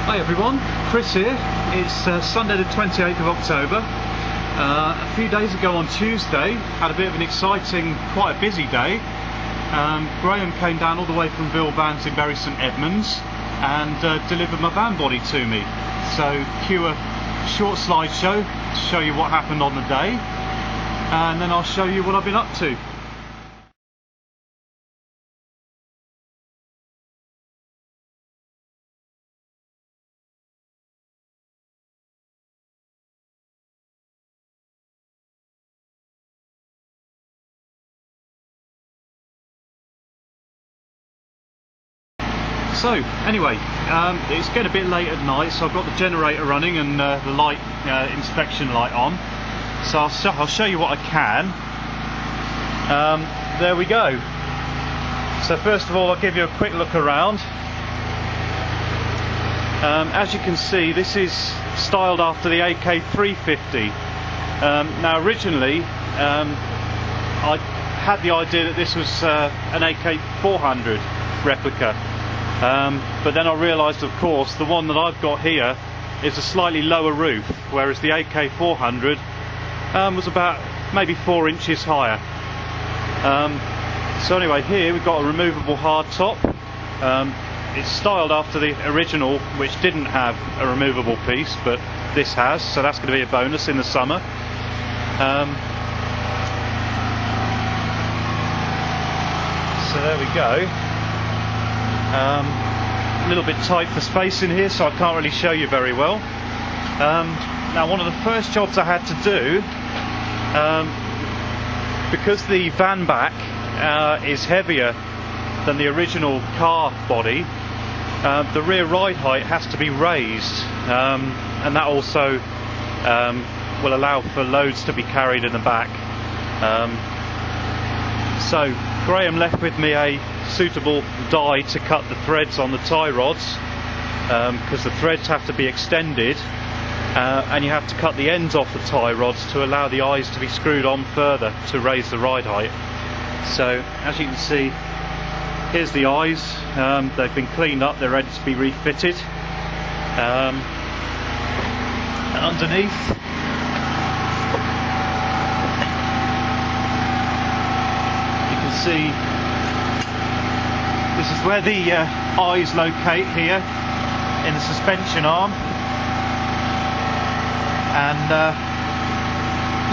Hi everyone, Chris here. It's Sunday the 28th of October. A few days ago on Tuesday, had a bit of an exciting, quite a busy day. Graham came down all the way from Villevans in Bury St Edmunds and delivered my van body to me. So cue a short slideshow to show you what happened on the day, and then I'll show you what I've been up to. So anyway, it's getting a bit late at night, so I've got the generator running and the light, inspection light on. So I'll show you what I can. There we go. So first of all, I'll give you a quick look around. As you can see, this is styled after the AK350. Now originally, I had the idea that this was an AK400 replica. But then I realised, of course, the one that I've got here is a slightly lower roof, whereas the AK400 was about maybe 4 inches higher. So anyway, here we've got a removable hard top. It's styled after the original, which didn't have a removable piece, but this has, so that's going to be a bonus in the summer. So there we go. A little bit tight for space in here, so I can't really show you very well. Now, one of the first jobs I had to do, because the van back is heavier than the original car body, the rear ride height has to be raised, and that also will allow for loads to be carried in the back. So Graham left with me a suitable die to cut the threads on the tie rods, because the threads have to be extended, and you have to cut the ends off the tie rods to allow the eyes to be screwed on further to raise the ride height. So as you can see, here's the eyes. They've been cleaned up, they're ready to be refitted, and underneath you can see this is where the eyes locate here in the suspension arm, and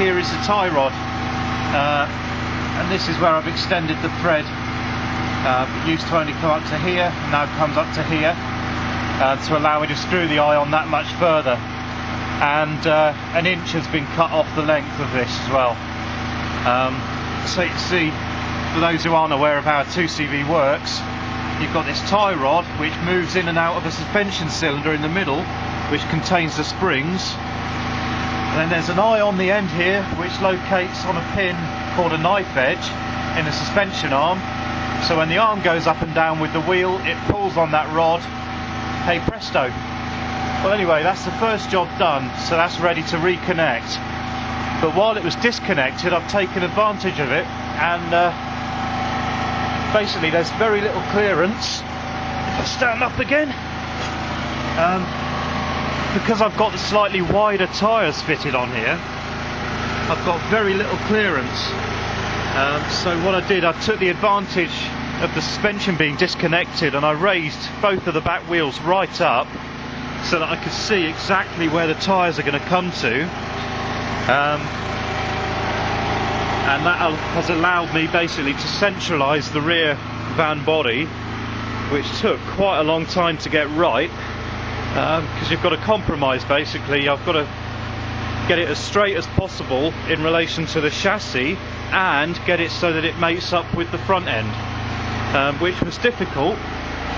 here is the tie rod, and this is where I've extended the thread. It used to only come up to here, now it comes up to here, to allow me to screw the eye on that much further, and an inch has been cut off the length of this as well. So you can see, for those who aren't aware of how a 2CV works, you've got this tie rod which moves in and out of a suspension cylinder in the middle, which contains the springs, and then there's an eye on the end here which locates on a pin called a knife edge in the suspension arm. So when the arm goes up and down with the wheel, it pulls on that rod. Hey presto. Well anyway, that's the first job done, so that's ready to reconnect. But while it was disconnected, I've taken advantage of it, and basically there's very little clearance. If I stand up again, because I've got the slightly wider tyres fitted on here, I've got very little clearance. So what I did, I took the advantage of the suspension being disconnected, and I raised both of the back wheels right up so that I could see exactly where the tyres are going to come to. And that has allowed me basically to centralise the rear van body, which took quite a long time to get right, because you've got to compromise basically. I've got to get it as straight as possible in relation to the chassis and get it so that it mates up with the front end, which was difficult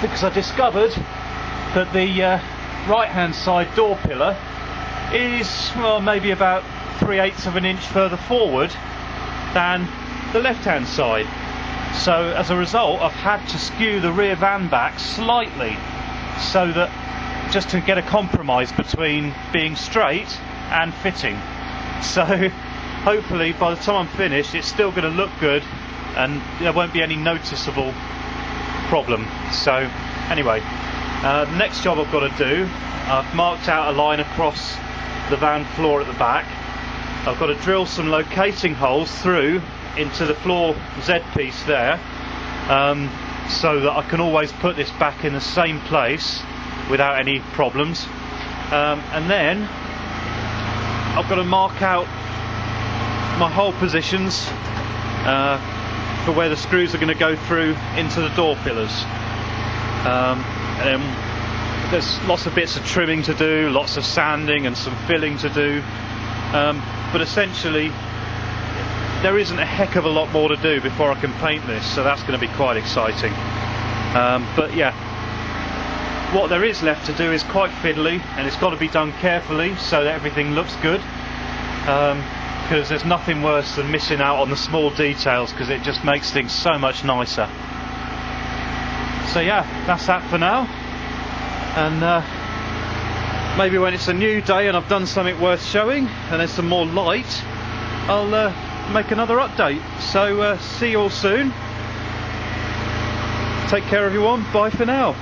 because I discovered that the right hand side door pillar is, well, maybe about 3/8 of an inch further forward than the left hand side. So as a result, I've had to skew the rear van back slightly, so that just to get a compromise between being straight and fitting. So hopefully by the time I'm finished, it's still going to look good and there won't be any noticeable problem. So anyway, The next job I've got to do, I've marked out a line across the van floor at the back. I've got to drill some locating holes through into the floor Z piece there, so that I can always put this back in the same place without any problems. And then I've got to mark out my hole positions for where the screws are going to go through into the door fillers. And there's lots of bits of trimming to do, lots of sanding and some filling to do, but essentially there isn't a heck of a lot more to do before I can paint this, so that's going to be quite exciting. But yeah, what there is left to do is quite fiddly, and it's got to be done carefully so that everything looks good, because there's nothing worse than missing out on the small details, because it just makes things so much nicer. So yeah, that's that for now, and maybe when it's a new day and I've done something worth showing and there's some more light, I'll make another update. So see you all soon. Take care everyone, bye for now.